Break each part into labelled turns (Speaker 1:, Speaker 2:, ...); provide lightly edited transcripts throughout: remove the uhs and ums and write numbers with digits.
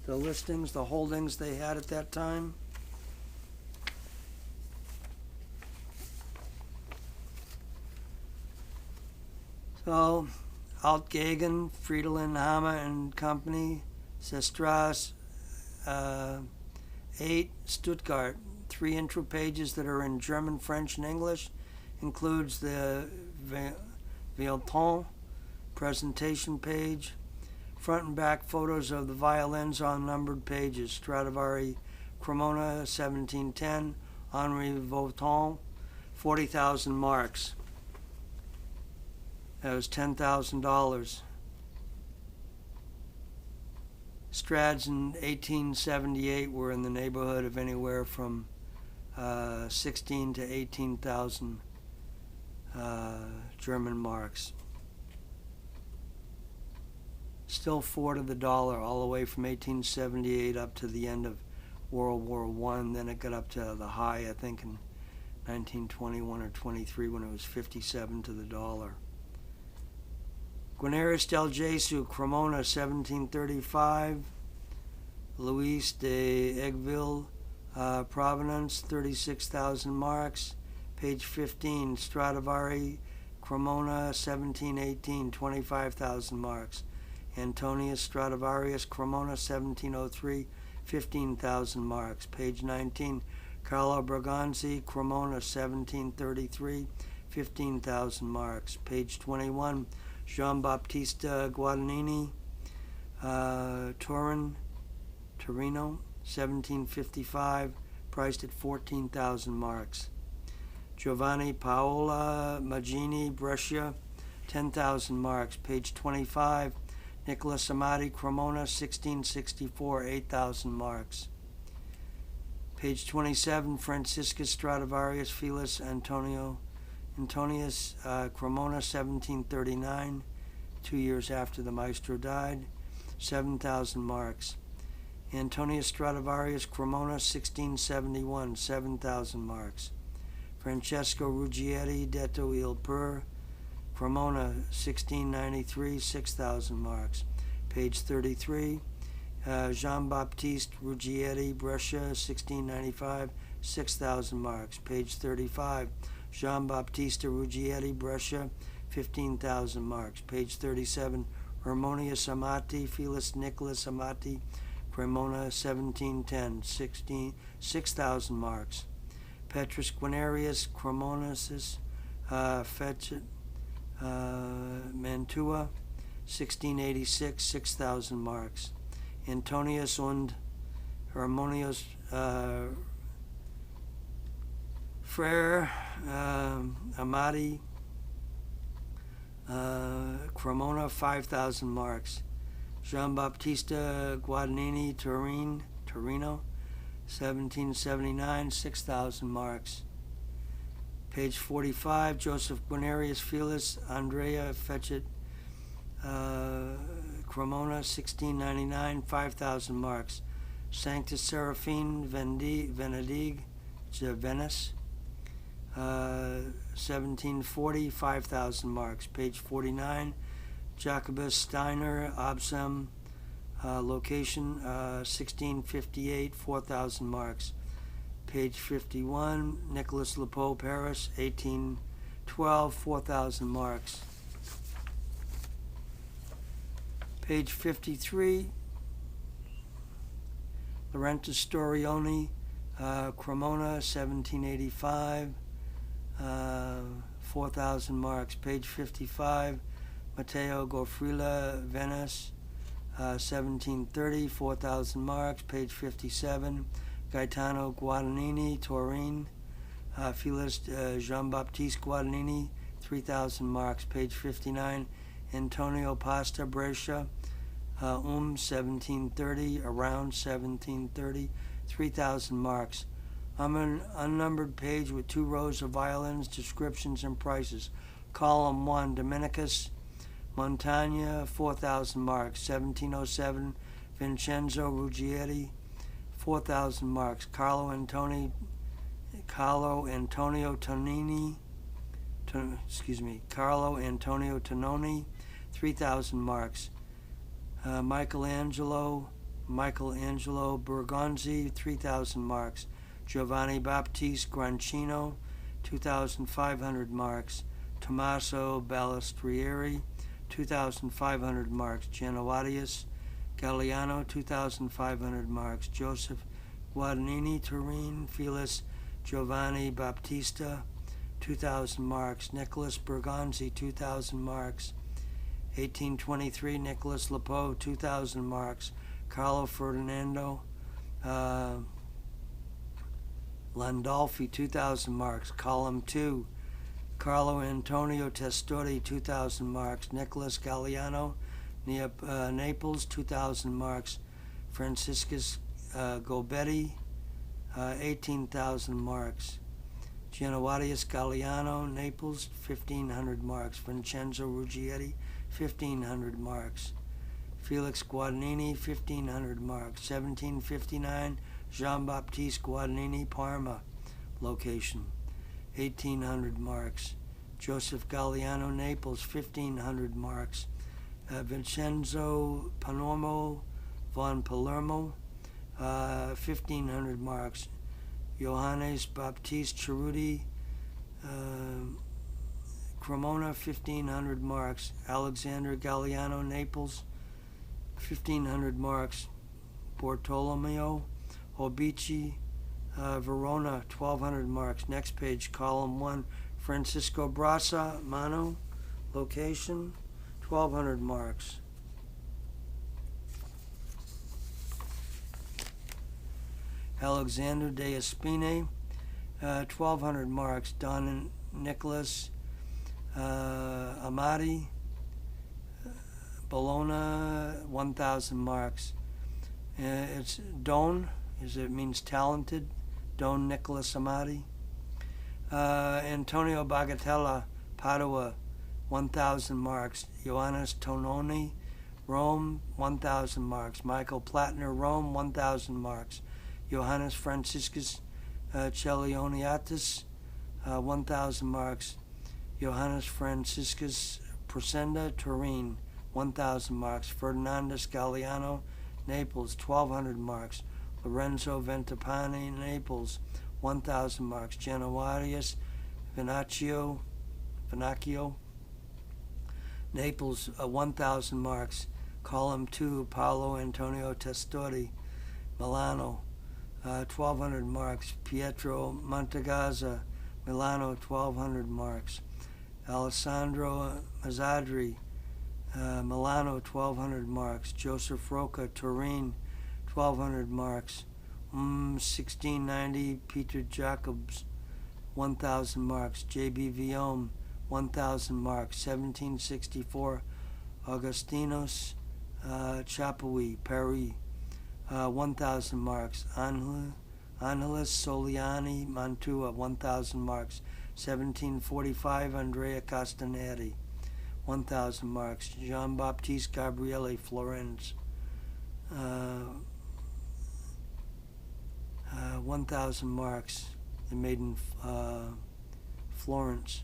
Speaker 1: the listings, the holdings they had at that time. So, Altgegen, Fridolin, Hamma and Company, Sestras, 8, Stuttgart. 3 intro pages that are in German, French, and English. Includes the Violin presentation page. Front and back photos of the violins on numbered pages. Stradivari Cremona 1710, Henri Vautin, 40,000 marks. That was $10,000. Strads in 1878 were in the neighborhood of anywhere from 16 to 18,000 German marks. Still 4 to the dollar all the way from 1878 up to the end of World War I. Then it got up to the high, I think, in 1921 or 23 when it was 57 to the dollar. Guarneris del Jesu, Cremona, 1735. Luis de Aigueville, Provenance, 36,000 marks. Page 15. Stradivari, Cremona, 1718, 25,000 marks. Antonius Stradivarius, Cremona, 1703, 15,000 marks. Page 19. Carlo Braganza, Cremona, 1733, 15,000 marks. Page 21. Jean-Baptista Guadagnini, Torino, 1755, priced at 14,000 marks. Giovanni Paola Maggini, Brescia, 10,000 marks. Page 25. Nicholas Amati, Cremona, 1664, 8,000 marks. Page 27. Franciscus Stradivarius Felix Antonius, Cremona, 1739, 2 years after the maestro died, 7,000 marks. Antonius Stradivarius, Cremona, 1671, 7,000 marks. Francesco Ruggietti, Detto il Per, Cremona, 1693, 6,000 marks. Page 33. Jean-Baptiste Ruggietti, Brescia, 1695, 6,000 marks. Page 35. Jean-Baptista Ruggietti, Brescia, 15,000 marks. Page 37. Harmonius Amati, Felix Nicholas Amati, Cremona, 1710, 6,000 marks. Petrus Guarnerius, Cremonasis, Fecit, Mantua, 1686, 6,000 marks. Antonius und Harmonius Frere Amati, Cremona, 5,000 marks. Jean-Baptista Guadagnini, Torino, 1779, 6,000 marks. Page 45. Joseph Guarnerius Felix Andrea Fecit, Cremona, 1699, 5,000 marks. Sanctus Seraphine Venedig, Venice, 1740, 5,000 marks. Page 49. Jacobus Steiner, Absam, location, 1658, 4,000 marks. Page 51. Nicholas Lepeau, Paris, 1812, 4,000 marks. Page 53. Laurentus Storioni, Cremona, 1785, 4,000 marks. Page 55. Matteo Gofrila, Venice, 1730, 4,000 marks. Page 57. Gaetano Guadagnini, Turin, Felix Jean-Baptiste Guadagnini, 3,000 marks. Page 59. Antonio Pasta, Brescia, 1730, around 1730, 3,000 marks. I'm an unnumbered page with 2 rows of violins, descriptions, and prices. Column 1, Dominicus Montagna, 4,000 marks. 1707, Vincenzo Ruggieri, 4,000 marks. Carlo Antonio Tononi, 3,000 marks. Michelangelo Michelangelo Bergonzi, 3,000 marks. Giovanni Battista Grancino, 2,500 marks. Tommaso Balestrieri, 2,500 marks. Giannuarius Galliano, 2,500 marks. Joseph Guadagnini, Turin. Felix Giovanni Battista, 2,000 marks. Nicholas Bergonzi, 2,000 marks. 1823, Nicholas Lepeau, 2,000 marks. Carlo Ferdinando Landolfi, 2,000 marks. Column 2, Carlo Antonio Testori, 2,000 marks. Nicholas Galliano, Naples, 2,000 marks. Franciscus Gobetti, 18,000 marks. Giannuarius Galliano, Naples, 1,500 marks. Vincenzo Ruggieri, 1,500 marks. Felix Guadagnini, 1,500 marks. 1759, Jean-Baptiste Guadagnini, Parma, location, 1,800 marks. Joseph Galliano, Naples, 1,500 marks. Vincenzo Panormo von Palermo, 1,500 marks. Johannes Baptiste Cerruti, Cremona, 1,500 marks. Alexander Galliano, Naples, 1,500 marks. Bartolomeo Obici, Verona, 1,200 marks. Next page, column 1, Francisco Brasa, Mano, location, 1,200 marks. Alexander de Espine, 1,200 marks. Don Nicholas Amati, Bologna, 1,000 marks. It's Don, it means talented. Don Nicholas Amati. Antonio Bagatella, Padua, 1,000 marks. Ioannis Tononi, Rome, 1,000 marks. Michael Platner, Rome, 1,000 marks. Johannes Franciscus Celioniatis, 1,000 marks. Johannes Franciscus Presenda, Turin, 1,000 marks. Ferdinandus Galliano, Naples, 1,200 marks. Lorenzo Ventapani, Naples, 1,000 marks. Januarius Vernacchio, Naples, 1,000 marks. Column 2, Paolo Antonio Testori, Milano, 1,200 marks. Pietro Montagazza, Milano, 1,200 marks. Alessandro Mazzadri, Milano, 1,200 marks. Joseph Rocca, Turin, 1,200 marks. 1690, Peter Jacobs, 1,000 marks. J.B. Viome, 1,000 marks. 1764, Augustinos Chapuis, Paris, 1,000 marks. Angelis Soliani, Mantua, 1,000 marks. 1745, Andrea Castaneri, 1,000 marks. Jean-Baptiste Gabriele, Florence, 1,000 marks. They made in Florence.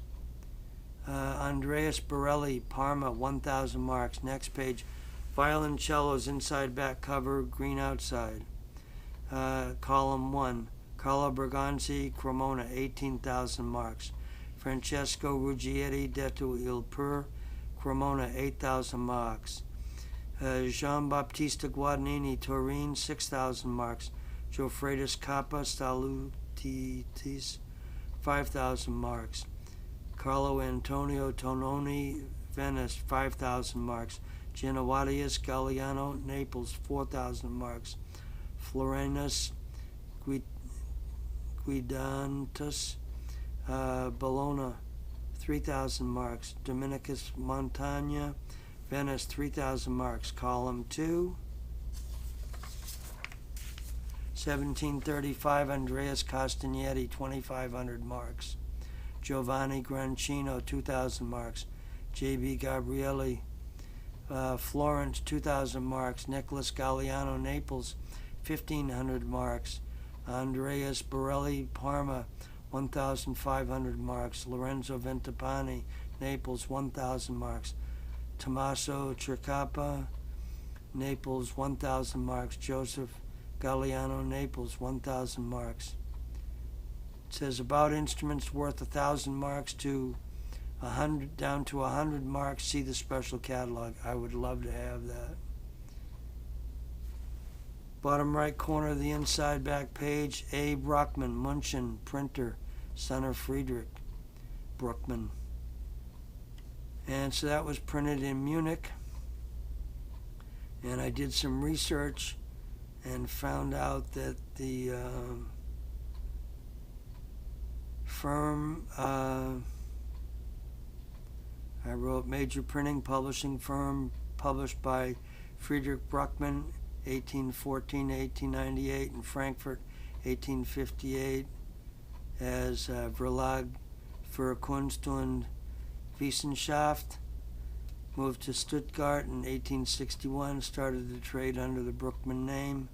Speaker 1: Andreas Borelli, Parma, 1,000 marks. Next page, violin cellos, inside back cover, green outside. Column 1, Carlo Bergonzi, Cremona, 18,000 marks. Francesco Ruggieri, Detto il Pur, Cremona, 8,000 marks. Jean-Baptista Guadagnini, Turin, 6,000 marks. Geoffredus Kappa, Salutitis, 5,000 marks. Carlo Antonio Tononi, Venice, 5,000 marks. Giannuarius Galliano, Naples, 4,000 marks. Florenus Guidantus, Bologna, 3,000 marks. Dominicus Montagna, Venice, 3,000 marks. Column 2. 1735, Andreas Castagnetti, 2,500 marks. Giovanni Grancino, 2,000 marks. J.B. Gabriele, Florence, 2,000 marks. Nicholas Galliano, Naples, 1,500 marks. Andreas Borelli, Parma, 1,500 marks. Lorenzo Ventapani, Naples, 1,000 marks. Tommaso Cercapa, Naples, 1,000 marks. Joseph Galliano, Naples, 1,000 marks. It says about instruments worth 1,000 marks to 100, down to 100 marks. See the special catalog. I would love to have that. Bottom right corner of the inside back page, A. Bruckmann, München, printer, son of Friedrich Bruckmann. And so that was printed in Munich. And I did some research and found out that the firm, I wrote major printing publishing firm, published by Friedrich Bruckmann, 1814 to 1898, in Frankfurt, 1858, as Verlag für Kunst und Wissenschaft. Moved to Stuttgart in 1861, started the trade under the Bruckmann name,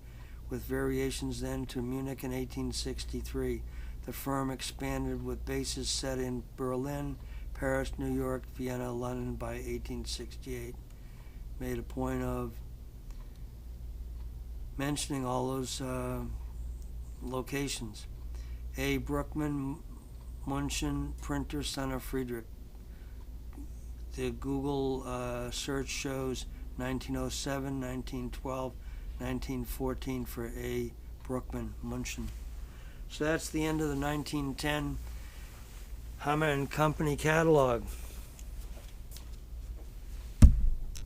Speaker 1: with variations then to Munich in 1863. The firm expanded with bases set in Berlin, Paris, New York, Vienna, London by 1868. Made a point of mentioning all those locations. A. Bruckmann, München, printer, son of Friedrich. The Google search shows 1907, 1912, 1914 for A. Bruckmann, München. So that's the end of the 1910 Hamma and Company catalog.